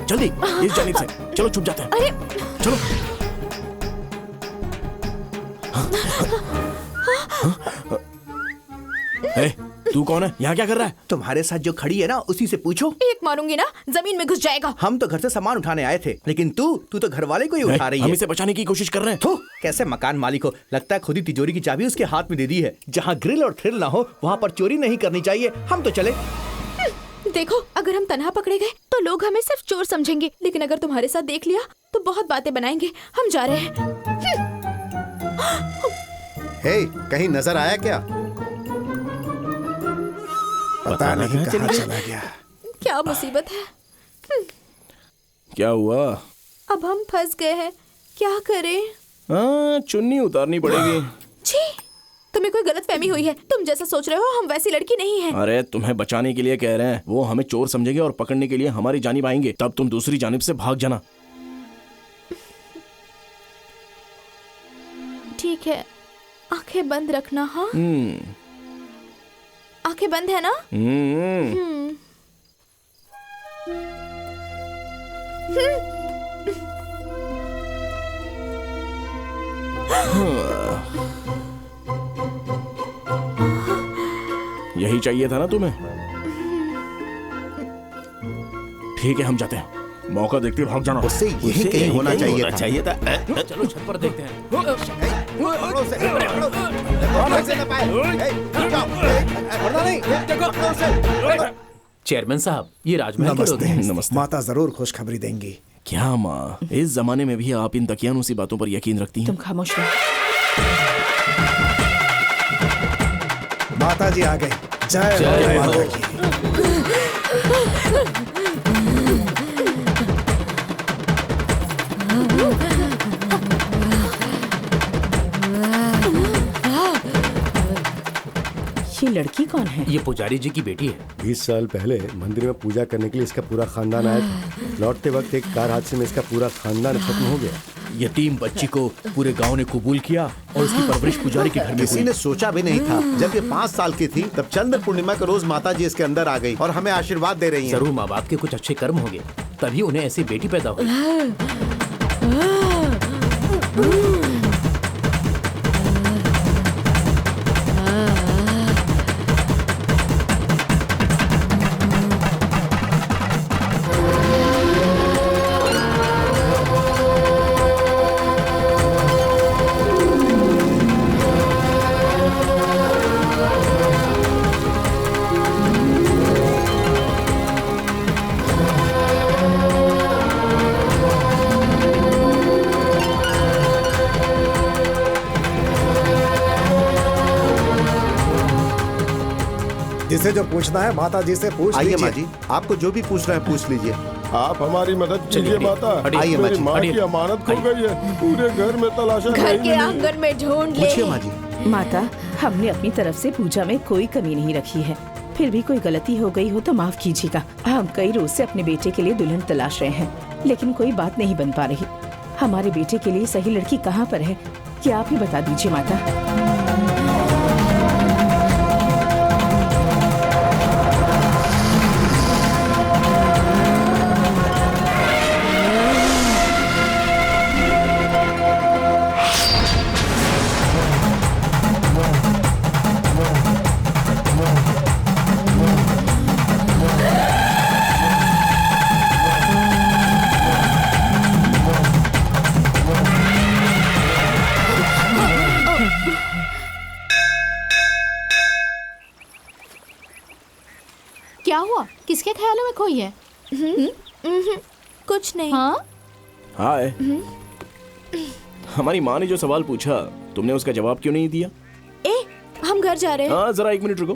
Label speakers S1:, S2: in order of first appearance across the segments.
S1: जल्दी इस जानिब से। चलो छुप जाते हैं।
S2: अरे
S1: चलो। ए, तू कौन है? यहाँ क्या कर रहा है?
S3: तुम्हारे साथ जो खड़ी है ना, उसी से पूछो।
S2: एक मारूंगी ना, जमीन में घुस जाएगा।
S3: हम तो घर से सामान उठाने आए थे, लेकिन तू तो घर वाले को ही उठा रही है।
S1: हम इसे बचाने की कोशिश कर रहे हैं।
S3: थू, कैसे मकान मालिक हो, लगता है खुद ही तिजोरी की चाबी उसके हाथ में दे दी है। जहाँ ग्रिल और थ्रिल ना हो, वहाँ पर चोरी नहीं करनी चाहिए। हम तो चले।
S2: देखो, अगर हम तन्हा पकड़े गए तो लोग हमें सिर्फ चोर समझेंगे, लेकिन अगर तुम्हारे साथ देख लिया तो बहुत बातें बनाएंगे। हम जा रहे हैं।
S4: हे, कहीं नजर आया क्या?
S3: पता नहीं कहाँ चला गया।
S2: क्या मुसीबत है।
S1: क्या हुआ?
S2: अब हम फंस गए हैं, क्या करें?
S1: हाँ, चुन्नी उतारनी पड़ेगी।
S2: छी, तुम्हें कोई गलतफहमी हुई है। तुम जैसा सोच रहे हो, हम वैसी लड़की नहीं है।
S1: अरे तुम्हें बचाने के लिए कह रहे हैं, वो हमें चोर समझेंगे और पकड़ने के लिए हमारी जानिब आएंगे। तब तुम दूसरी जानिब से भाग जाना।
S2: ठीक है, आंखें बंद रखना। हाँ, आंखें बंद है ना?
S1: यही चाहिए था ना तुम्हें? ठीक है, हम जाते हैं। मौका देखते भाग जाना।
S4: उससे यही कहीं होना चाहिए था।
S1: चलो छत पर देखते हैं।
S5: चेयरमैन साहब, ये राजमहल के लोग हैं।
S1: नमस्ते।
S6: माता जरूर खुशखबरी देंगी।
S1: क्या माँ, इस जमाने में भी आप इन तकियानों सी बातों पर यकीन रखती हैं?
S2: तुम खामोश रहो।
S6: माता जी आ गए। जय माता की।
S2: ये लड़की कौन है?
S5: ये पुजारी जी की बेटी है।
S7: 20 साल पहले मंदिर में पूजा करने के लिए इसका पूरा खानदान आया था। लौटते वक्त एक कार हादसे में इसका पूरा खानदान खत्म हो गया।
S3: यतीम बच्ची को पूरे गांव ने कबूल किया और उसकी परवरिश पुजारी के घर में
S4: किसी
S3: हुई।
S4: ने सोचा भी नहीं था। जब ये 5 साल की थी, तब चंद्र पूर्णिमा के रोज माता जी इसके अंदर आ गई और हमें आशीर्वाद दे रही हैं।
S5: जरूर माँ बाप के कुछ अच्छे कर्म होंगे, तभी उन्हें ऐसी बेटी पैदा हुई।
S6: जिसे जो पूछना है माता जी से पूछ
S4: आइए
S6: लीजिए।
S4: माँ जी, आपको जो भी पूछना है पूछ लीजिए।
S7: आप हमारी मदद कीजिए माता।
S4: आइए माँ
S7: मेरी
S4: जी,
S7: माँ की अमानत खो गई है। पूरे घर में तलाशा
S2: घर
S7: नहीं
S2: के
S7: मिली।
S2: आंगन में ढूंढ ले।
S4: पूछिए माँ जी।
S8: माता, हमने अपनी तरफ से पूजा में कोई कमी नहीं रखी है। फिर भी कोई गलती हो गई हो तो माफ कीजिएगा। हम कई रोज से अपने बेटे के लिए दुल्हन तलाश रहे हैं, लेकिन कोई बात नहीं बन पा रही। हमारे बेटे के लिए सही लड़की कहाँ पर है, क्या आप ही बता दीजिए माता।
S2: क्या हुआ? किसके ख्यालों में खोई है? कुछ नहीं। हाँ?
S1: हाय। हमारी माँ ने जो सवाल पूछा, तुमने उसका जवाब क्यों नहीं दिया?
S2: हम घर जा रहे हैं।
S1: हाँ, जरा 1 मिनट रुको।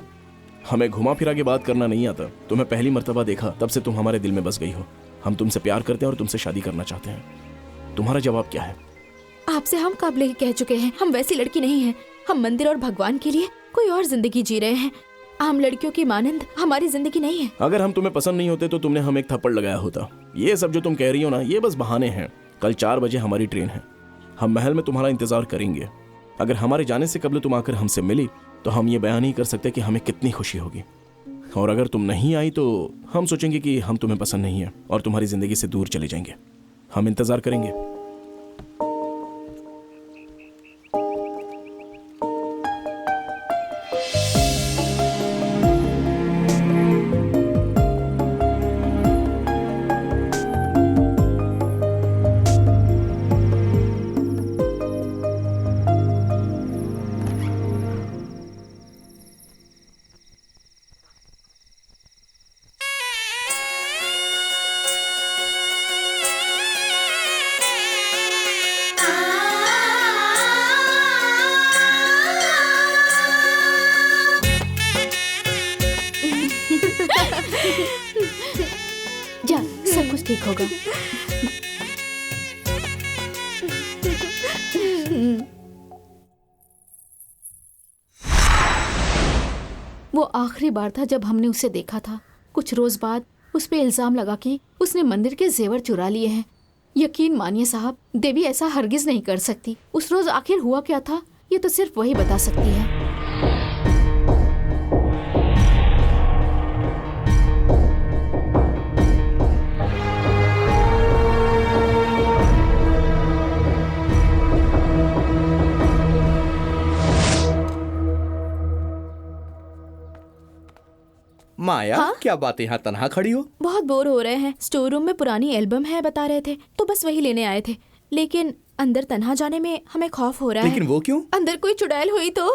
S1: हमें घुमा फिरा के बात करना नहीं आता। तुम्हें पहली मर्तबा देखा, तब से तुम हमारे दिल में बस गई हो। हम तुमसे प्यार करते हैं और तुमसे शादी करना चाहते हैं। तुम्हारा जवाब क्या है?
S2: आपसे हम कब ही कह चुके हैं, हम वैसी लड़की नहीं हैं। हम मंदिर और भगवान के लिए कोई और जिंदगी जी रहे हैं। आम लड़कियों की मानंद हमारी जिंदगी नहीं है।
S1: अगर हम तुम्हें पसंद नहीं होते तो तुमने हमें एक थप्पड़ लगाया होता। ये सब जो तुम कह रही हो ना, ये बस बहाने हैं। कल 4 बजे हमारी ट्रेन है। हम महल में तुम्हारा इंतजार करेंगे। अगर हमारे जाने से कबल तुम आकर हमसे मिली तो हम ये बयान नहीं कर सकते कि हमें कितनी खुशी होगी। और अगर तुम नहीं आई तो हम सोचेंगे कि हम तुम्हें पसंद नहीं है और तुम्हारी जिंदगी से दूर चले जाएंगे। हम इंतजार करेंगे।
S2: जा, सब कुछ ठीक होगा। वो आखिरी बार था जब हमने उसे देखा था। कुछ रोज बाद उस पे इल्जाम लगा कि उसने मंदिर के जेवर चुरा लिए हैं। यकीन मानिए साहब, देवी ऐसा हरगिज नहीं कर सकती। उस रोज आखिर हुआ क्या था, ये तो सिर्फ वही बता सकती है।
S3: माया,
S2: हाँ?
S3: क्या बात है, यहाँ तन्हा खड़ी हो?
S2: बहुत बोर हो रहे हैं। स्टोर रूम में पुरानी एल्बम है बता रहे थे, तो बस वही लेने आए थे। लेकिन अंदर तन्हा जाने में हमें खौफ हो रहा है।
S3: लेकिन वो क्यों?
S2: अंदर कोई चुड़ैल हुई तो।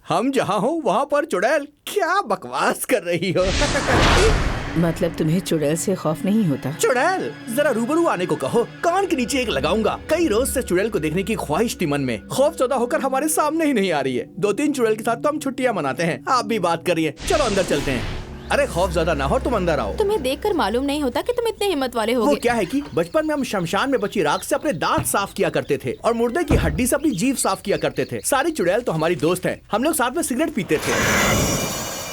S3: हम जहाँ हो वहाँ पर चुड़ैल? क्या बकवास कर रही हो?
S8: मतलब तुम्हें चुड़ैल से खौफ नहीं होता?
S3: चुड़ैल, जरा रूबरू आने को कहो, कान के नीचे एक लगाऊंगा। कई रोज से चुड़ैल को देखने की ख्वाहिश थी मन में, खौफ ज़्यादा होकर हमारे सामने ही नहीं आ रही है। 2-3 चुड़ैल के साथ तो हम छुट्टियां मनाते हैं, आप भी बात करिए। चलो अंदर चलते हैं। अरे खौफ ज्यादा ना हो, तुम अंदर आओ।
S2: तुम्हें देखकर मालूम नहीं होता कि तुम इतने हिम्मत वाले
S3: वो
S2: होगे।
S3: क्या है कि बचपन में हम शमशान में बची राख से अपने दांत साफ किया करते थे और मुर्दे की हड्डी से अपनी जीभ साफ किया करते थे। सारी चुड़ैल तो हमारी दोस्त है, हम लोग साथ में सिगरेट पीते थे।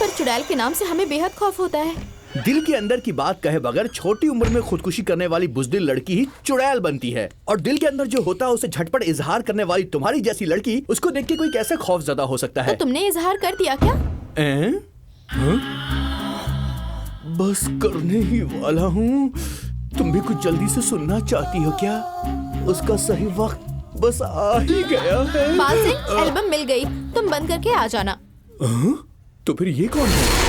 S2: पर चुड़ैल के नाम से हमें बेहद खौफ होता है।
S3: दिल के अंदर की बात कहे बगैर छोटी उम्र में खुदकुशी करने वाली बुज़दिल लड़की ही चुड़ैल बनती है। और दिल के अंदर जो होता है उसे झटपट इजहार करने वाली तुम्हारी जैसी लड़की, उसको देख के कोई कैसे खौफ ज्यादा हो सकता है?
S2: तो तुमने इजहार कर दिया क्या?
S3: बस करने ही वाला हूँ। तुम भी कुछ जल्दी से सुनना चाहती हो क्या? उसका सही वक्त बस आ ही गया है।
S2: बाल सिंह, एल्बम मिल गई, तुम बंद करके आ जाना।
S3: तो फिर ये कौन है?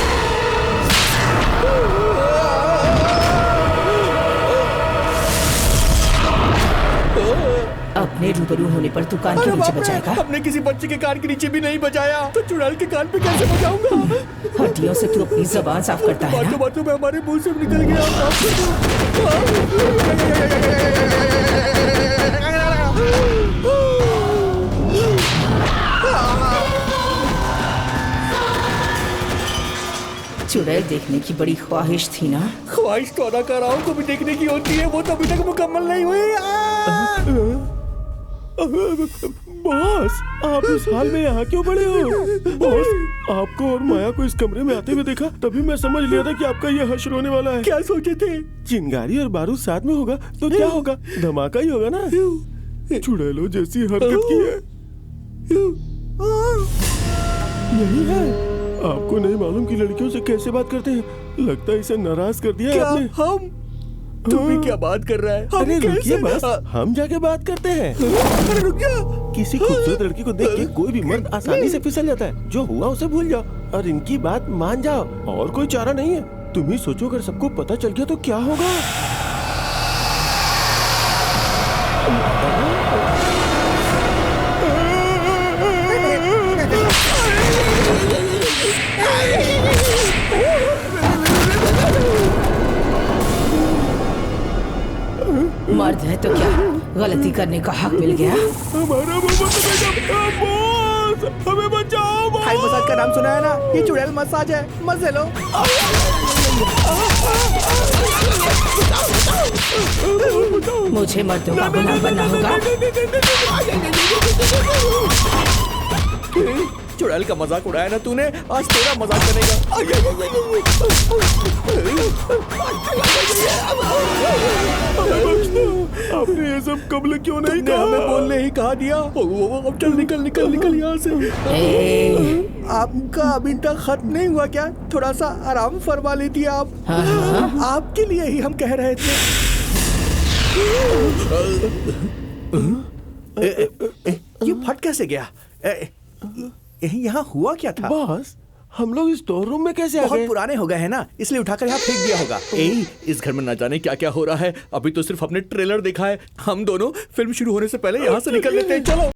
S8: अपने रूबरू होने पर तू कान के नीचे बजाएगा?
S3: हमने किसी बच्चे के कान के नीचे भी नहीं बजाया, तो चुड़ैल के कान पे कैसे बजाऊंगा?
S8: हड्डियों से तू अपनी जबान साफ करता है ना?
S3: बातों में हमारे मुंह से निकल गया।
S8: चुड़ैल देखने की बड़ी ख्वाहिश थी ना?
S3: ख्वाहिश तो अदा कर रहा हूँ, कभी देखने की होती है, वो तो अभी तक मुकम्मल नहीं हुई।
S1: बॉस, आप इस हाल में यहाँ क्यों पड़े हो? बॉस, आपको और माया को इस कमरे में आते हुए देखा, तभी मैं समझ लिया था कि आपका ये हश्र होने वाला है।
S3: क्या सोचे थे?
S1: चिंगारी और बारूद साथ में होगा तो क्या होगा? धमाका ही होगा ना। चुड़ैलों जैसी हरकत की है। नहीं है, आपको नहीं मालूम कि लड़कियों से कैसे बात करते हैं। लगता है इसे नाराज कर दिया
S3: क्या
S1: आपने।
S3: हम? तू भी क्या बात कर रहा है?
S1: अरे
S3: हम
S1: रुकिए
S3: कैसे?
S1: बस, हम जाके बात करते हैं।
S3: अरे रुक जा।
S1: किसी खूबसूरत लड़की को देख के कोई भी मर्द आसानी से फिसल जाता है। जो हुआ उसे भूल जाओ और इनकी बात मान जाओ, और कोई चारा नहीं है। तुम ही सोचो, अगर सबको पता चल गया तो क्या होगा?
S8: मर्द है तो क्या गलती करने का हक मिल गया?
S1: हमारा बॉस, हमें बचाओ बॉस।
S3: थाई मसाज का नाम सुना है ना? ये चुड़ैल मसाज है, मजे लो।
S8: मुझे मर्दों का गुलाम बनना होगा।
S3: चुड़ैल का मजाक उड़ाया ना तूने, आज तेरा मजाक बनेगा।
S1: आपने ये सब कबल क्यों नहीं
S3: तुमने हमें बोलने ही कहा दिया। अब चल निकल निकल निकल यहाँ से। आपका अभी तक खत नहीं हुआ क्या? थोड़ा सा आराम फरमा लेती आप। आपके लिए ही हम कह रहे थे। ये फट कैसे गया? यहाँ हुआ क्या था?
S9: बॉस, हम लोग इस स्टोर रूम में कैसे आ
S3: बहुत
S9: गए?
S3: पुराने हो गए हैं ना, इसलिए उठाकर यहाँ फेंक दिया होगा। इस घर में न जाने क्या क्या हो रहा है। अभी तो सिर्फ अपने ट्रेलर देखा है। हम दोनों फिल्म शुरू होने से पहले यहाँ से निकल लेते हैं। चलो।